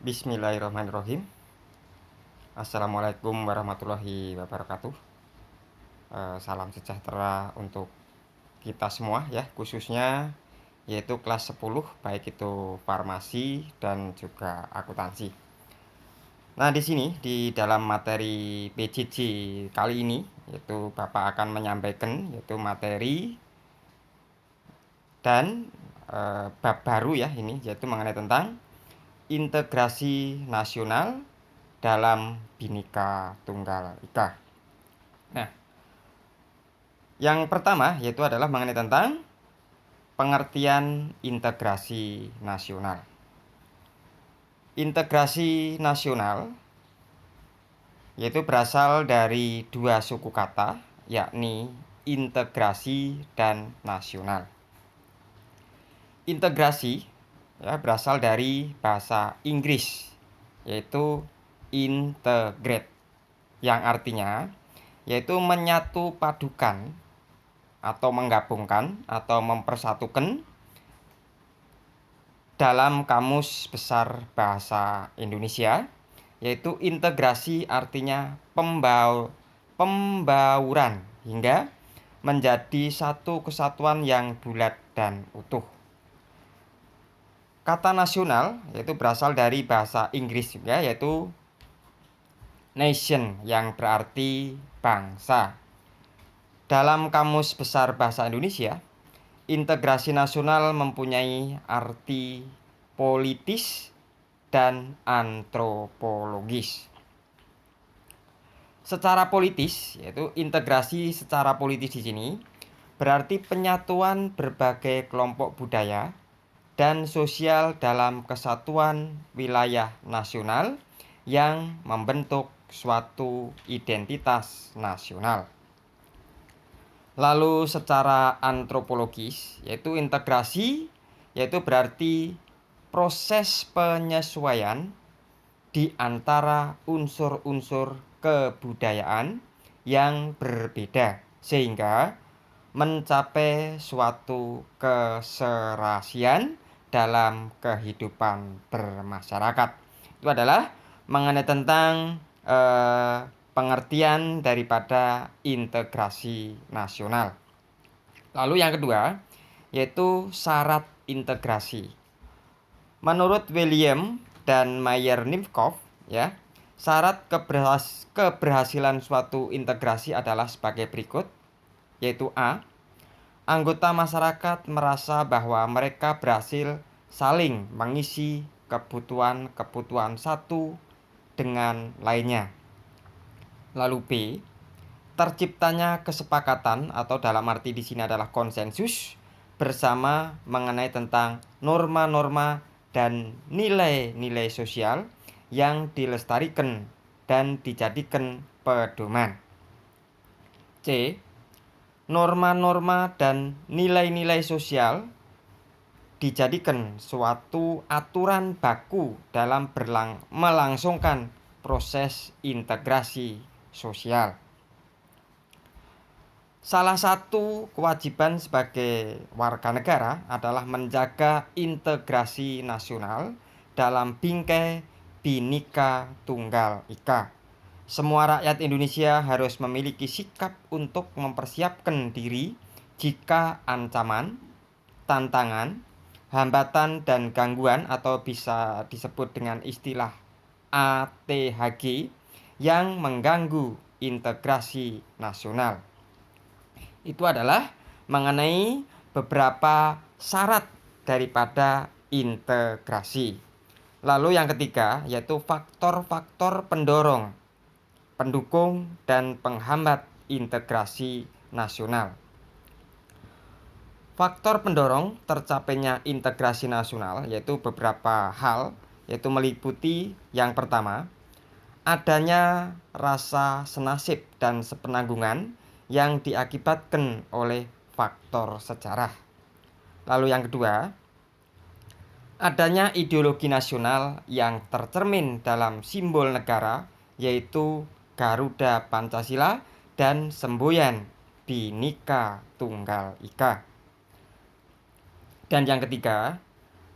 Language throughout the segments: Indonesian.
Bismillahirrahmanirrahim. Assalamualaikum warahmatullahi wabarakatuh. Salam sejahtera untuk kita semua ya, khususnya yaitu kelas 10, baik itu farmasi dan juga akuntansi. Nah, di sini di dalam materi PJJ kali ini yaitu Bapak akan menyampaikan yaitu materi dan bab baru ya ini, yaitu mengenai tentang integrasi nasional dalam Bhinneka Tunggal Ika. Nah, yang pertama yaitu adalah mengenai tentang pengertian integrasi nasional. Integrasi nasional yaitu berasal dari dua suku kata, yakni integrasi dan nasional. Integrasi ya berasal dari bahasa Inggris, yaitu integrate, yang artinya yaitu menyatu padukan atau menggabungkan atau mempersatukan. Dalam Kamus Besar Bahasa Indonesia, yaitu integrasi artinya pembauran hingga menjadi satu kesatuan yang bulat dan utuh. Kata nasional yaitu berasal dari bahasa Inggris juga, yaitu nation, yang berarti bangsa. Dalam Kamus Besar Bahasa Indonesia, integrasi nasional mempunyai arti politis dan antropologis. Secara politis, yaitu integrasi secara politis di sini berarti penyatuan berbagai kelompok budaya dan sosial dalam kesatuan wilayah nasional yang membentuk suatu identitas nasional. Lalu secara antropologis, yaitu integrasi, yaitu berarti proses penyesuaian di antara unsur-unsur kebudayaan yang berbeda sehingga mencapai suatu keserasian dalam kehidupan bermasyarakat. Itu adalah mengenai tentang pengertian daripada integrasi nasional. Lalu yang kedua yaitu syarat integrasi. Menurut William dan Mayer Nipkow ya, syarat keberhasilan suatu integrasi adalah sebagai berikut, yaitu A. Anggota masyarakat merasa bahwa mereka berhasil saling mengisi kebutuhan-kebutuhan satu dengan lainnya. Lalu B, terciptanya kesepakatan atau dalam arti di sini adalah konsensus bersama mengenai tentang norma-norma dan nilai-nilai sosial yang dilestarikan dan dijadikan pedoman. C, norma-norma dan nilai-nilai sosial dijadikan suatu aturan baku dalam melangsungkan proses integrasi sosial. Salah satu kewajiban sebagai warga negara adalah menjaga integrasi nasional dalam bingkai Bhinneka Tunggal Ika. Semua rakyat Indonesia harus memiliki sikap untuk mempersiapkan diri jika ancaman, tantangan, hambatan dan gangguan atau bisa disebut dengan istilah ATHG yang mengganggu integrasi nasional. Itu adalah mengenai beberapa syarat daripada integrasi. Lalu yang ketiga yaitu faktor-faktor pendorong, pendukung dan penghambat integrasi nasional. Faktor pendorong tercapainya integrasi nasional yaitu beberapa hal, yaitu meliputi yang pertama, adanya rasa senasib dan sepenanggungan yang diakibatkan oleh faktor sejarah. Lalu yang kedua, adanya ideologi nasional yang tercermin dalam simbol negara, yaitu Garuda Pancasila dan semboyan Bhinneka Tunggal Ika. Dan yang ketiga,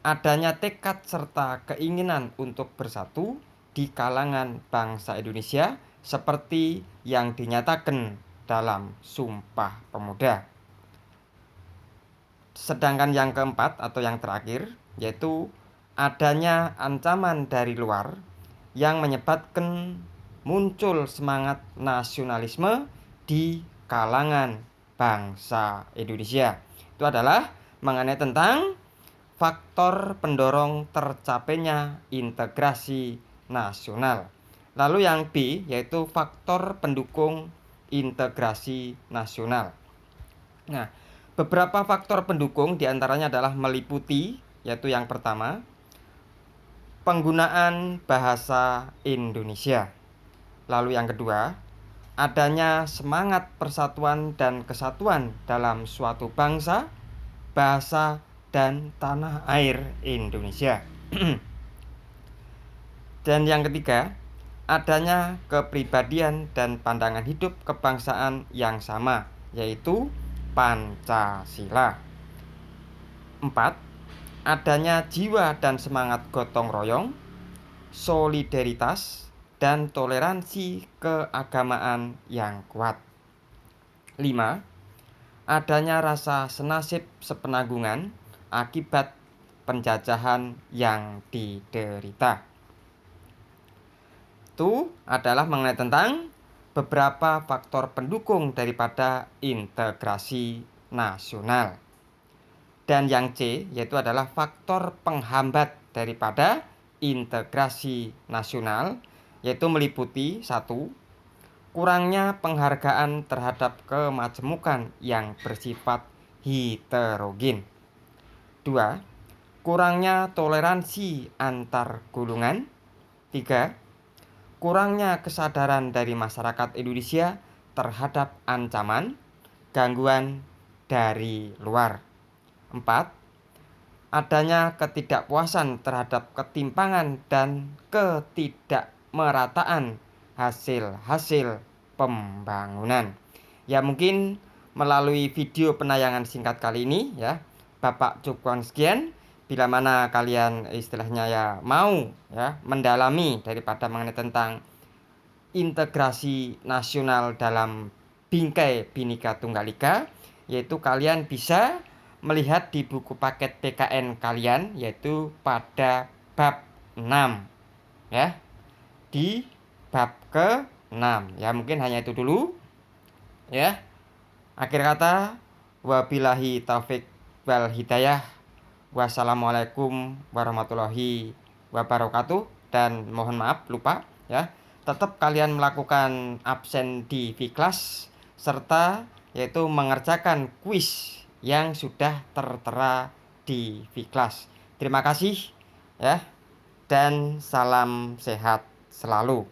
adanya tekad serta keinginan untuk bersatu di kalangan bangsa Indonesia seperti yang dinyatakan dalam Sumpah Pemuda. Sedangkan yang keempat atau yang terakhir yaitu adanya ancaman dari luar yang menyebabkan muncul semangat nasionalisme di kalangan bangsa Indonesia. Itu adalah mengenai tentang faktor pendorong tercapainya integrasi nasional. Lalu yang B yaitu faktor pendukung integrasi nasional. Nah, beberapa faktor pendukung diantaranya adalah meliputi, yaitu yang pertama, penggunaan bahasa Indonesia. Lalu yang kedua, adanya semangat persatuan dan kesatuan dalam suatu bangsa, bahasa, dan tanah air Indonesia. Dan yang ketiga, adanya kepribadian dan pandangan hidup kebangsaan yang sama, yaitu Pancasila. 4. Adanya jiwa dan semangat gotong royong, solidaritas, dan toleransi keagamaan yang kuat. 5. Adanya rasa senasib sepenanggungan akibat penjajahan yang diderita. Itu adalah mengenai tentang beberapa faktor pendukung daripada integrasi nasional. Dan yang C yaitu adalah faktor penghambat daripada integrasi nasional, yaitu meliputi 1. Kurangnya penghargaan terhadap kemajemukan yang bersifat heterogen. 2. Kurangnya toleransi antar golongan. 3. Kurangnya kesadaran dari masyarakat Indonesia terhadap ancaman, gangguan dari luar. 4. Adanya ketidakpuasan terhadap ketimpangan dan ketidakmerataan hasil-hasil pembangunan. Ya, mungkin melalui video penayangan singkat kali ini ya, Bapak cukupkan sekian. Bila mana kalian istilahnya ya mau ya mendalami daripada mengenai tentang integrasi nasional dalam bingkai Bhinneka Tunggal Ika, yaitu kalian bisa melihat di buku paket PKN kalian, yaitu pada bab 6 ya, di bab ke-6 ya. Mungkin hanya itu dulu ya. Akhir kata, wabillahi taufik wal hidayah. Wassalamualaikum warahmatullahi wabarakatuh. Dan mohon maaf lupa ya, tetap kalian melakukan absen di Vklas serta yaitu mengerjakan kuis yang sudah tertera di Vklas. Terima kasih ya, dan salam sehat selalu.